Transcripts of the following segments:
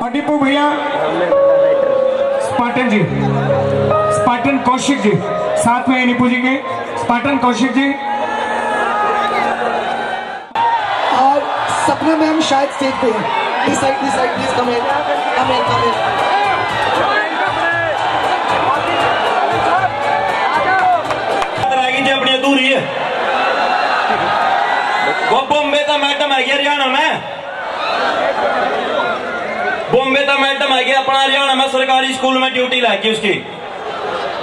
और दीपू भैया, स्पार्टन जी, स्पार्टन कौशिक जी साथ में नीपू जी के, स्पार्टन कौशिक जी और सपना मैम शायद स्टेज पे है। दिस साइड प्लीज कम इन। अपनी अधूरी है वो बॉम्बे का मैडम है हरियाणा में, बॉम्बे का मैडम है अपना हरियाणा में सरकारी स्कूल में ड्यूटी लागी उसकी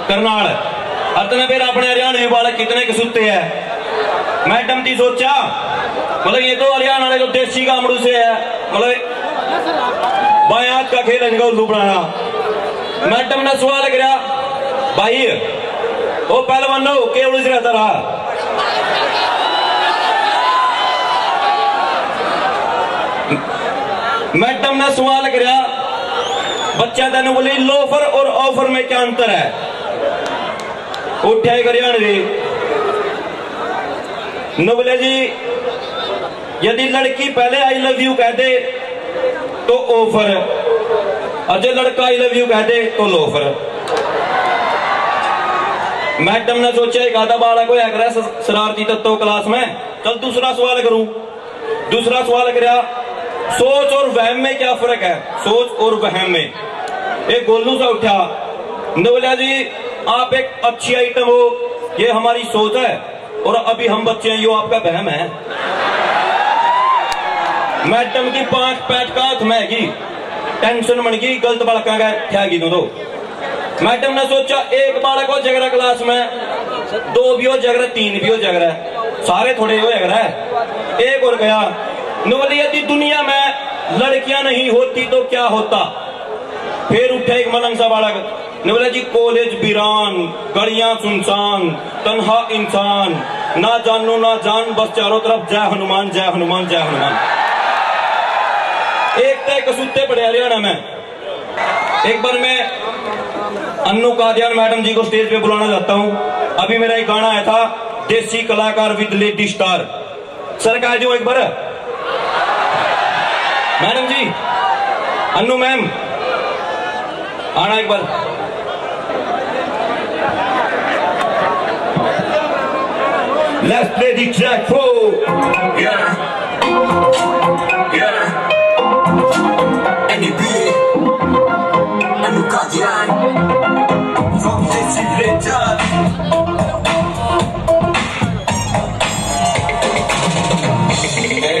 करनाल। अतने फिर अपने हरियाणवी बालक कितने कसुते हैं। मैडम की सोचा मतलब ये तो हरियाणा वाले तो देसी कामड़ू से है, मतलब बाएं हाथ का खेल है उल्लू बनाना। मैडम ने सवाल करा, भाई वो पहलवान के उलझ रहता रहा। मैडम ने सवाल करा, बच्चा तेन बोली लोफर और ऑफर में क्या अंतर है। उठे हरियाणवी न बोले जी यदि लड़की पहले आई लव यू कह दे तो ऑफर, अजय लड़का आई लव यू कह दे तो लोफर। मैडम ने सोचा एक आधा बालक होया करे शरारती तत्व क्लास में, चल दूसरा सवाल करूं। दूसरा सवाल करा, सोच और वहम में क्या फर्क है। सोच और वहम में एक गोलू सा उठा, बोला जी आप एक अच्छी आइटम हो, ये हमारी सोच है, और अभी हम बच्चे हैं, ये आपका वहम है। मैडम की 5 पैट का थमैगी, टेंशन बन गई, गलत बालका का ख्यागी दो। मैडम ने सोचा एक बालक हो जगरा क्लास में, 2 भी हो जगरा, 3 भी हो जगरा, सारे थोड़े हो जगरा है। एक और गया, बोली यदि दुनिया में लड़कियां नहीं होती तो क्या होता। फिर उठे एक मलंग सा बालक, बोला जी कॉलेज वीरान, गलियां सुनसान, तन्हा इंसान, ना जानो ना जान, बस चारों तरफ जय हनुमान जय हनुमान जय हनुमान। एक तय कसूते पड़े हरियाणा में। एक बार मैं अन्नू कादियान मैडम जी को स्टेज पे बुलाना चाहता हूं। अभी मेरा एक गाना आया था, देसी कलाकार विद लेडी स्टार। सर कह दो एक बार, मैडम जी, अन्नू मैम आना एक बार। Let's play the track for yeah. NEB Anu Kadian from Desi Letter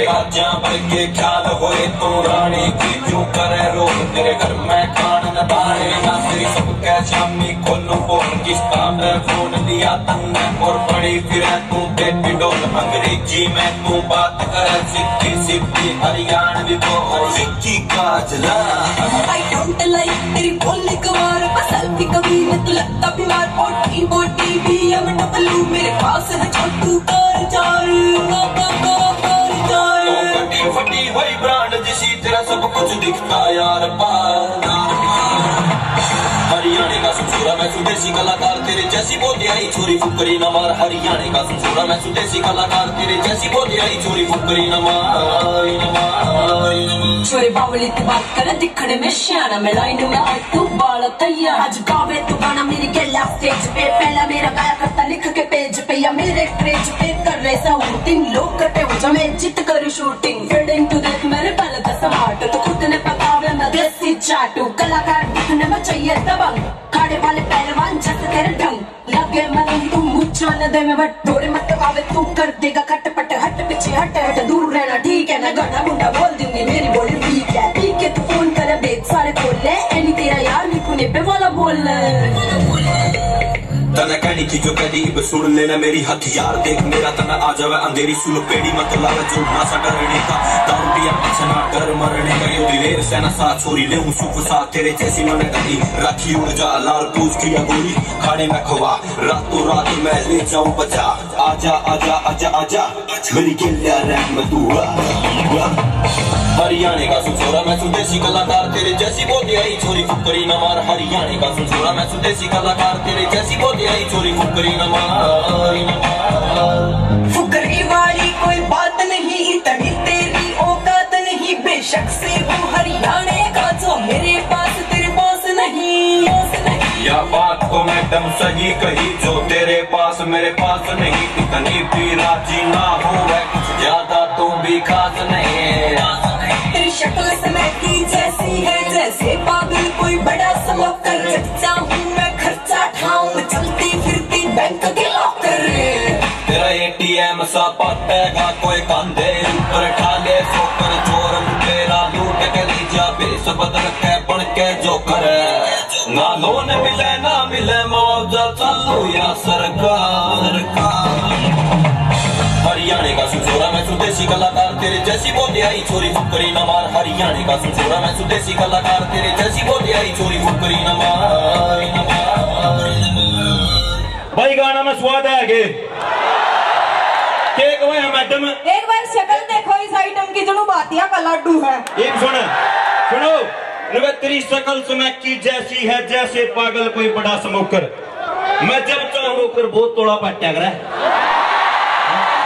राजा भर के ख्याल होए तो रानी की क्यों करे रोक, तेरे घर में खान न दाने ना तेरी सब क्या शामी खोलू फोन, किस काम में फोन लिया तुमने और बड़ी फिर तू बेबी डॉल। अंग्रेजी में तू बात करे सिद्धि सिद्धि हरियाणवी बोल सिद्धि काजला। I don't like तेरी बोलने कवार, पसल भी कभी न तू लगता बीमार। पोटी पोटी भी हम डबलू मेरे पास है छोटू कर जार फटी हुई ब्रांड जिसी तेरा सब कुछ दिखता यार हरियाणे का सुनसूरा मैं सुदेशी कलाकार तेरे जैसी बोते आई छोरी फुकरी न मार। हरियाणे का सुनसूरा मैं सुदेशी कलाकार तेरे जैसी बोते आई छोरी फुकरी न मार। छोरे बावली तू बात कर दिखने में श्याना, मैं लाइन में आज तू बाल तैयार। आज गावे तू गाना मेरी गला स्टेज पे, पहला मेरा गाया करता लिख के पेज पे, या मेरे क्रेज पे कर रहे साउंडिंग। लोग कटे हो जा मैं जित करूँ शूटिंग, फीडिंग टू देख मेरे पहले तो समाट। तो खुद ने पकावे मैं देसी चाटू, कलाकार दिखने में चाहिए दबंग। खाड़े वाले पहलवान जैसे तेरे ढंग लगे मन तू मुझा न दे मैं बट थोड़े मत आवे तू कर देगा खटपट। हट पीछे हट हट दूर रहना ठीक है, मैं गाना मुंडा बोल दूंगी मेरी बोली ठीक है। ठीक है तू फोन करे बेच सारे खोल ले, एनी तेरा यार भी पुणे पे वाला बोल तना कहनी की जो कहती इब सुन लेना मेरी हथियार देख मेरा तना आ जावे अंधेरी सुन पेड़ी मत लावे जो नासा डरने का। दारू पिया पीछे ना डर मरने का, यो दिलेर सेना साथ छोरी ले हूँ सुख साथ तेरे जैसी मन कहीं राखी ऊर्जा लाल पूछ किया गोली खाने में खवा। रातों रात मैं ले जाऊं बचा, आजा आजा आजा आजा मेरी गिल्ला रैप में तू। हरियाणे का सुनसूरा मैं सुदेशी कलाकार तेरे जैसी बोती आई छोरी फुकरी न मार। हरियाणे का सुनसूरा मैं सुदेशी कलाकार तेरे जैसी बोती आई छोरी फुकरी न मार। फुकरी वाली कोई बात नहीं, इतनी तेरी औकात नहीं, बेशक से वो हरियाणे का जो एकदम सही कही जो तेरे पास मेरे पास नहीं, इतनी भी राजी ना हो है कुछ ज्यादा तो भी खास नहीं। तेरी शक्ल से मैं की जैसी है, जैसे पागल कोई बड़ा स्मोकर। चाहूं मैं खर्चा ठाऊं, चलती फिरती बैंक के लॉकर। तेरा ATM सा पटेगा कोई कांधे ऊपर ठाले सोकर, चोर तेरा लूट के ले जा बेस बदल के बन के जोकर। ना लोन मिले ना मिले मुआवजा चालू या सरकार। हरियाणे का सुछोरा मैं सुदेशी कलाकार, तेरे जैसी बोली आई छोरी फुकरी न मार। हरियाणे का सुछोरा मैं सुदेशी कलाकार, तेरे जैसी बोली आई छोरी फुकरी न मार। भाई गाना में स्वाद है आगे केक हुए हैं मैडम। एक बार शक्ल देखो इस आइटम की, जो बातिया का लड्डू है। एक सुनो तेरी शक्ल सुना की जैसी है जैसे पागल कोई बड़ा स्मोकर। मैं जब चाहूँ कर बहुत तोड़ा पट्टा कर।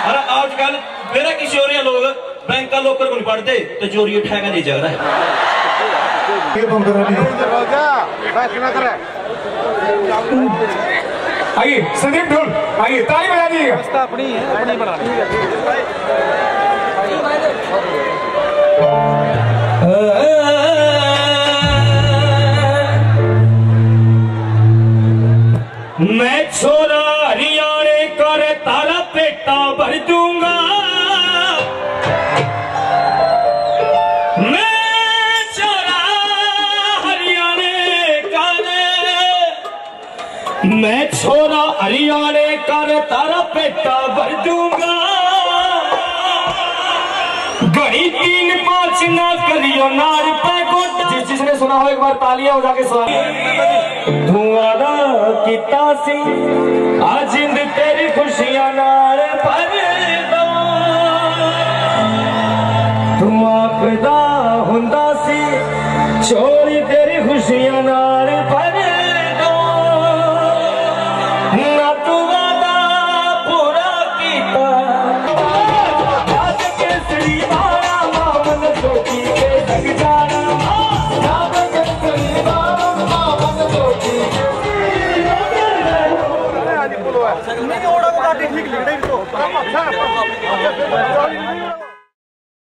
अरे आजकल मेरा किसी और लोग बैंक का लोकर को नहीं पढ़ते तो चोरी उठाएगा नहीं जा रहा है। आइए संदीप ढोल, आइए ताली बजा दीजिएगा। अपनी बना मैं छोरा हरियाणे कर तारा पेटा भर दूंगा। मैं छोरा हरियाणे कर, मैं छोरा हरियाणे कर तारा पेटा भर दूंगा। घड़ी 3-5 ना करियो नार पे गोट। जिसने सुना हो एक बार तालियां हो जाके धुआं किता सी आजिंद तेरी खुशियां नाल भर दो। तुम आखदा हुंदा सी छोरी तेरी खुशियां नाल भर दो। ना तू वादा पूरा कीता आज केसरी वाला मामन सोची के लग जाना। ठीक लिख